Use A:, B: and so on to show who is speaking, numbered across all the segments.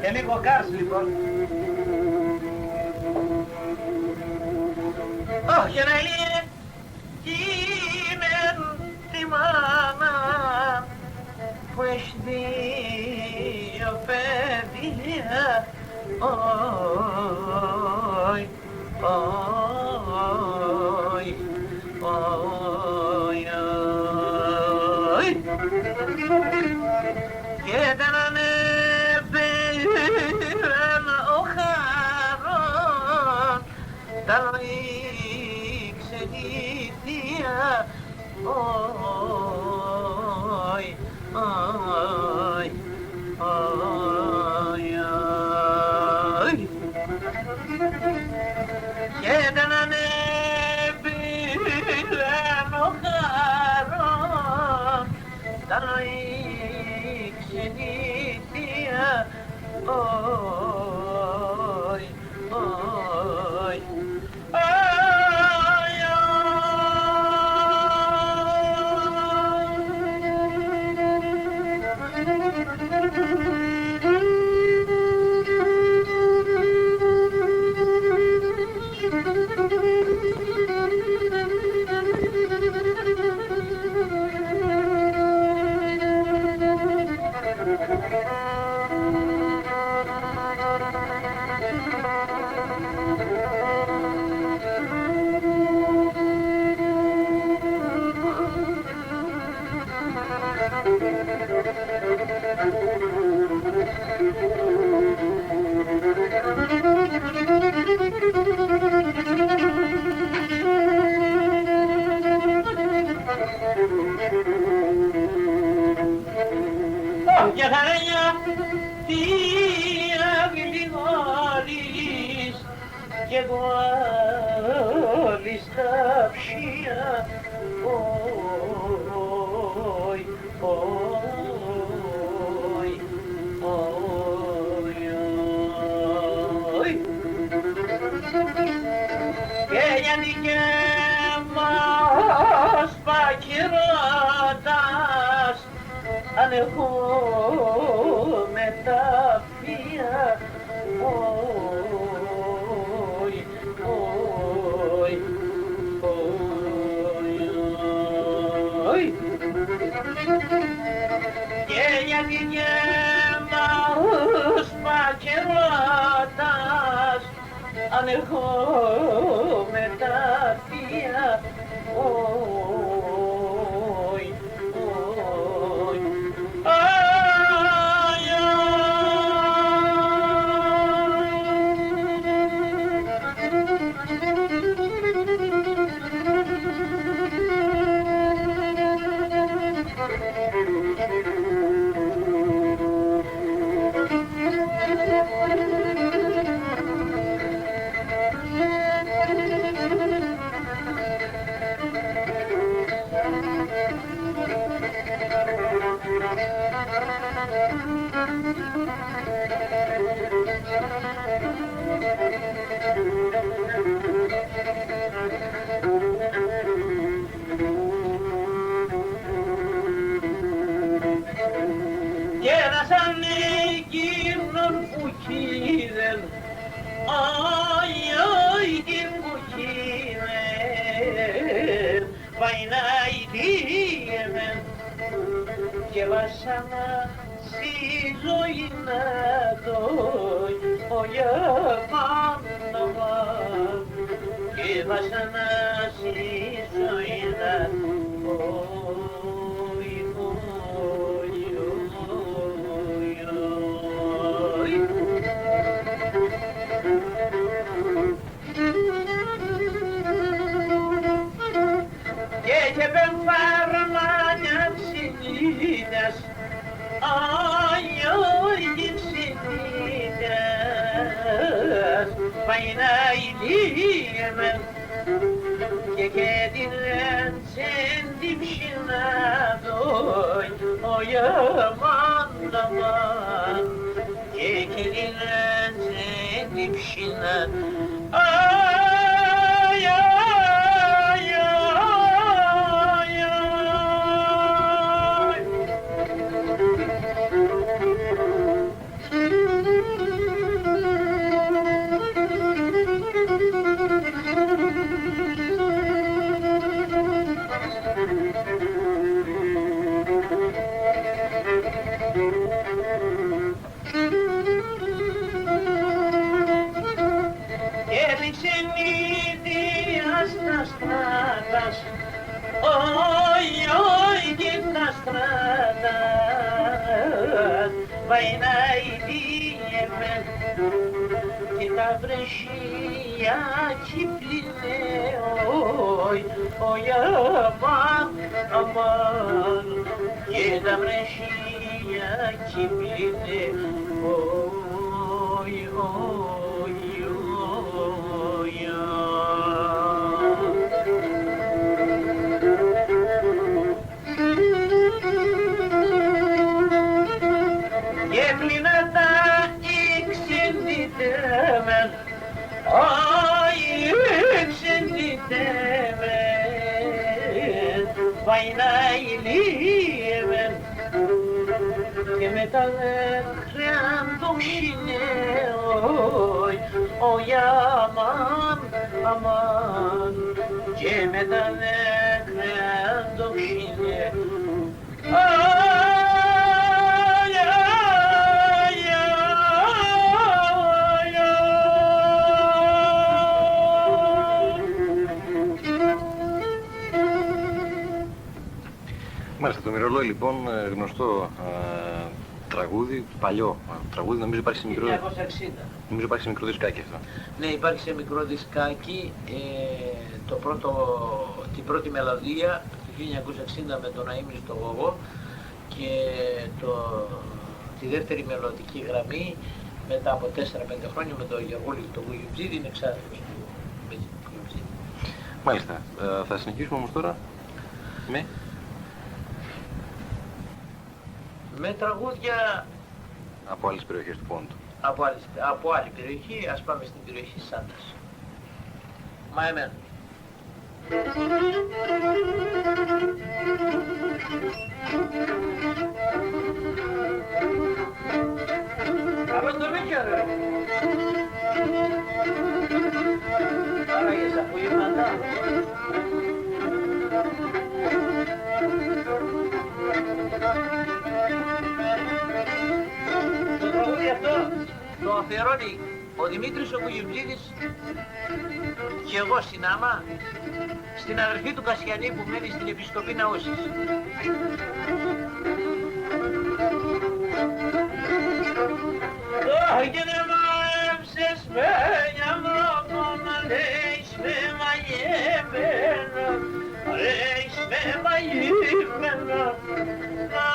A: Και λίγο κάρς λοιπόν. Όχι να είναι τη μάνα που έχει δύο παιδιά. Όι, όι, όι, όι. Και δεν ανέβαιναν ο χαρών, τα ρίξε η θεία. Όι, όι, όι, όι. Και δεν ανέβαιναν ο χαρών, τα ρίξε η θεία. Όι, όι, για χαρanya dia γλυγόλης και εγώ άλλη στα ψία. Όι, όι, όι, όι. Και γιατί και μας πακυρώτας αν έχουμε τα φία. Όι, όι, όι, όι. Και γιατί και μας πακυρώτας αν έχουμε τα φία. Όι, όι, και ένας ανήκεινον που χείδεν, αι, αι, την που χείδεν, βαϊνάει δίεμεν, και βασάνα στη ζωή να δω, για πάντα βαν, και βασάνα στη ζωή να δω. Και πεμφάρμανιαν συνήθες, αι, αι, την συνήθες, βαϊνάει δίεμεν, και την λέντσεν την ψινάδοι, για πάντα βαν, και την λέντσεν την ψινάδοι. στράτας, όι κοίτα στράτας, βαϊνάει διεμέν, και τα βρεσία κύπλινε, όι αμάν, αμάν, και τα βρεσία κύπλινε, όι, όι, όι, και πλήνα τα εξεντητέμεν, όι εξεντητέμεν, βαϊνάει λίεμεν, και με τα δέντρια δοξινέ, όι αμάν, αμάν, και με τα δέντρια δοξινέ,
B: Μάλιστα, το Μυρολόι λοιπόν, γνωστό τραγούδι, παλιό τραγούδι, νομίζω υπάρχει σε μικρό,
A: 1960.
B: νομίζω υπάρχει σε μικρό δισκάκι αυτό.
A: Ναι, υπάρχει σε μικρό δισκάκι, την πρώτη μελωδία του 1960 με τον Αΐμνη στο γογό και τη δεύτερη μελωδική γραμμή μετά από 4-5 χρόνια με τον Γεωργούλη τον Κουγιουτζίδη, είναι εξάρτητος του Κουγιουτζίδη.
B: Μάλιστα, θα συνεχίσουμε όμως τώρα
A: με τραγούδια
B: από άλλες περιοχές του Πόντου.
A: από άλλη περιοχή, ας πάμε στην περιοχή Σάντας. Μα εμένα. Αυτό το μήκιο ρε. Άραγες απογεύματα. Το τραγούδι αυτό το αφιερώνει ο Δημήτρης ο Κουγιουτζίδης και εγώ στην άμα, στην αδερφή του Κασιανή που μένει στην Επισκοπή Ναούσης. Και να μαέψες με για μρόπο να λέεις με μαγεμένο, λέεις με μαγεμένο, να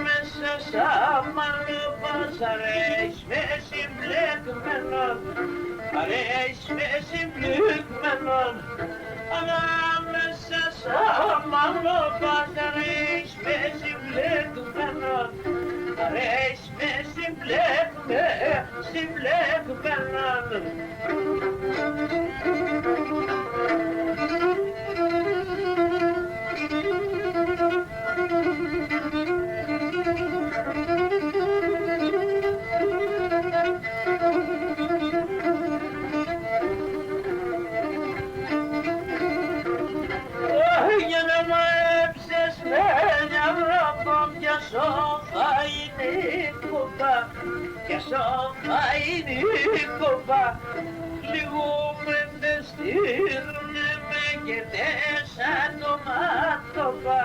A: μέσα σαν μαλλοπάς, αρέεις με συμπλεκμένο, αρέεις με συμπλεκμένο, ανάμεσα σαν μαλλοπάς, αρέεις με συμπλεκμένο, αρέεις με συμπλεκμένο. Για να μαέψεις με μια βρόπο πια σώμα είναι η κούπα, πια σώμα είναι η κούπα, λιγούμεντε στείλουνε με και τέσσα το μάτωπα,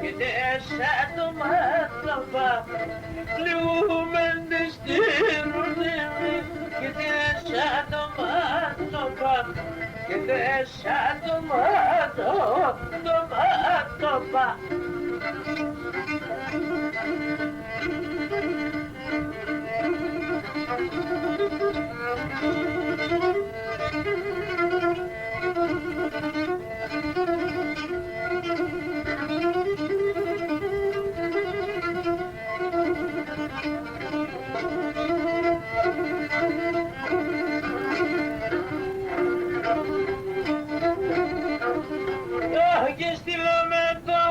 A: και τέσσα το μάτωπα, λιγούμεντε στείλουνε με και τέσσα το μάτωπα, και τέσσα το μάτωπα. Και στείλω με το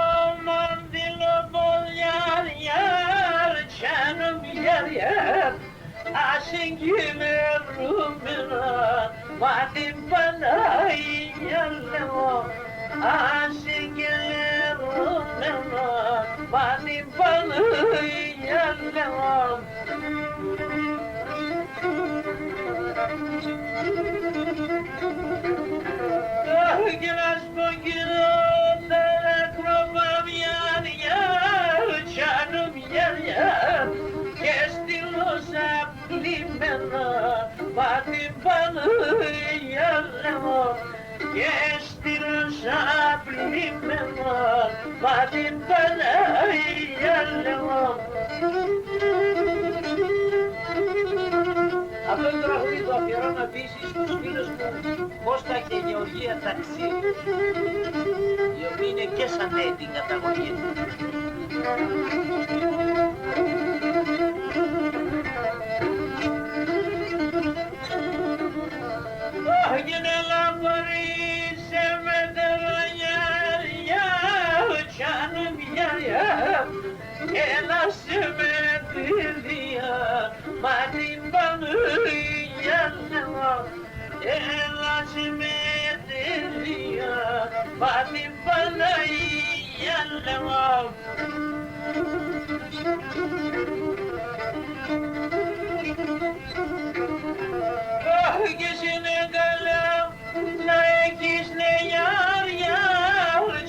A: μαντήλο πολιάριάρ, τσάνο μιαριάρ, ασυγκυλερούμενο, μα την Παναγία λέω, ασυγκυλερούμενο, μα την Παναγία λέω. Και τόσα πλημμένα, μα την Παναγία λέω και στήρωσα πλημμένα, μα την Παναγία λέω. Αυτό το τραγούδι το αφιερώνω επίσης στους φίλους μου Κώστα και Γεωργία Ταξί, οι οποίοι είναι και σαν την καταγωγή του. Έγινε λαμπορήσε με τερονιάρια, τσάνε μιάρια, έλα σε με τη δια, μα την Παναγία λέω, έλα σε με τη δια, μα την Παναγία λέω. Και συνέγκαλα να έχεις νεάρια,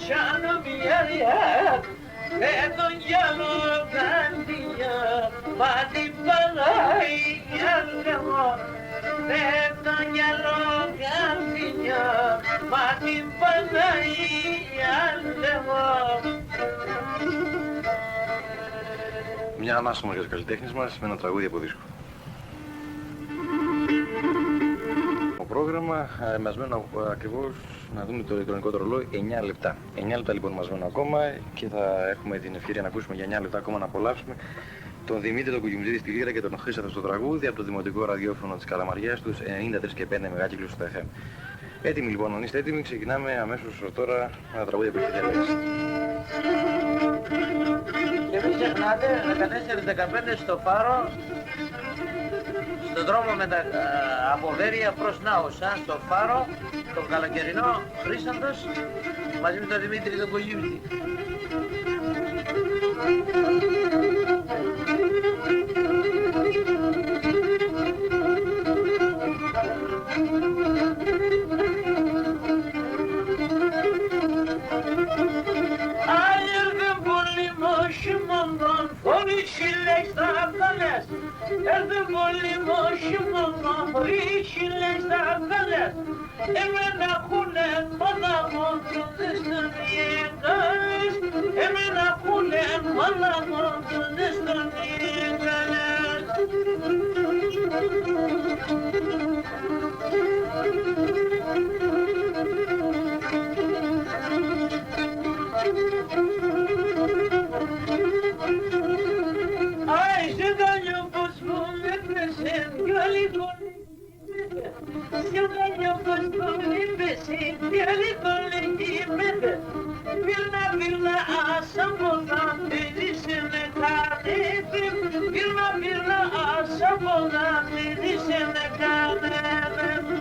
A: τσάνω μιάρια, με τον γυαλό καντιά, μα την Παναγία λέω, με τον γυαλό καντιά, μα την Παναγία λέω.
B: Μια ανάσχημα για τους καλλιτέχνες μας με ένα τραγούδι από δίσκο. Το πρόγραμμα μας μένουν ακριβώς, να δούμε το ηλεκτρονικό το ρολόι, 9 λεπτά. 9 λεπτά λοιπόν μας μένουν ακόμα και θα έχουμε την ευκαιρία να ακούσουμε για 9 λεπτά ακόμα να απολαύσουμε τον Δημήτρη τον Κουκιμουτζίδη στη λύρα και τον Χρήσταθο στο τραγούδι από το Δημοτικό Ραδιόφωνο της Καλαμαριάς τους 93 και 5 μεγάκυκλους στο FM. Έτοιμοι λοιπόν, αν είστε έτοιμοι, ξεκινάμε αμέσως τώρα με τα τραγούδια που έχετε διαλέξει.
A: Και μην ξεχνάτε, 14-15 στο Φάρο, στον δρόμο από Βέρεια προς Νάωσα, στο Φάρο, τον καλοκαιρινό Χρήσταντος, μαζί με τον Δημήτρη τον Κογιούτη.
C: Έρθε πολύ μόσιμο βρύχιλες τα καλές, εμένα χούνε μόναχο του δεστον եկαλές, εμένα χούνε μόναχο του δεστον եկαλές. Virna asabodan dedisine kadedim, virna asabodan dedisine kadedim.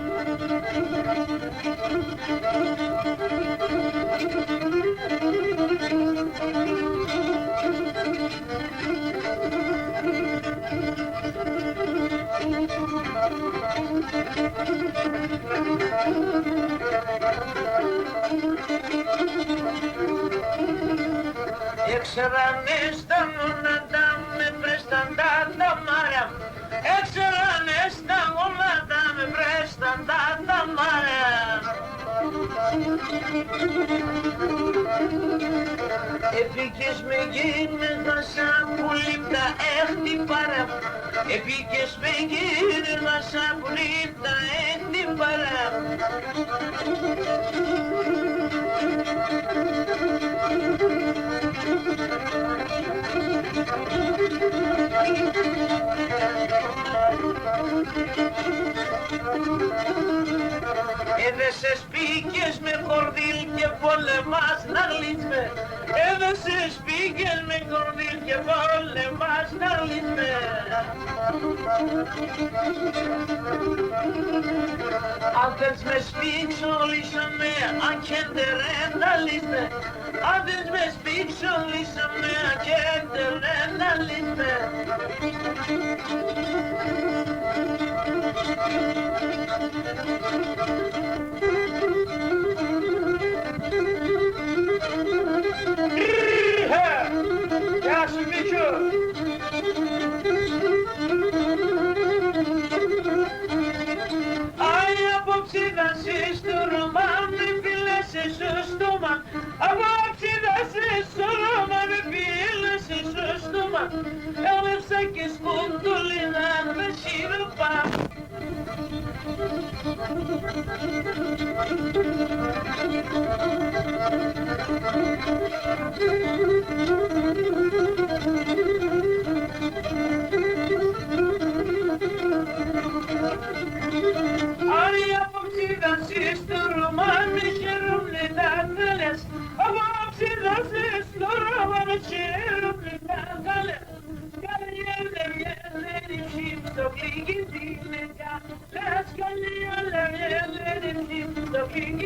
C: Έξερανε στα γόνατα με πρέσταν τα μάρια, έξερανε στα γόνατα με πρέσταν τα μάρια. Επίκες με γύρνες σαν πουλί τα έχτη παρά, επίκες με γύρνες σαν πουλί τα έχτη παρά. Έδεσες πήκες με κορδίλ και πολεμάς να γλύτσμε, έδεσες πήκες με κορδίλ και πολεμάς να γλύτσμε. Αν θες με σπίξω λύσαμε, αν και δεν να λύσμε, αν θες με σπίξω λύσαμε, αν και δεν να λύσμε. Γεια σου Μίτσο! σύρμα, έλεψα και σκουντούλινα με σύρπα. Άρη αποψίδας στο ρομάνι χαίρομαι τα καλές, αποψίδας στο ρομάνι χαίρομαι τα καλές. Στο φύγει την μεριά, λες καλή αλλά δεν είναι στο φύγει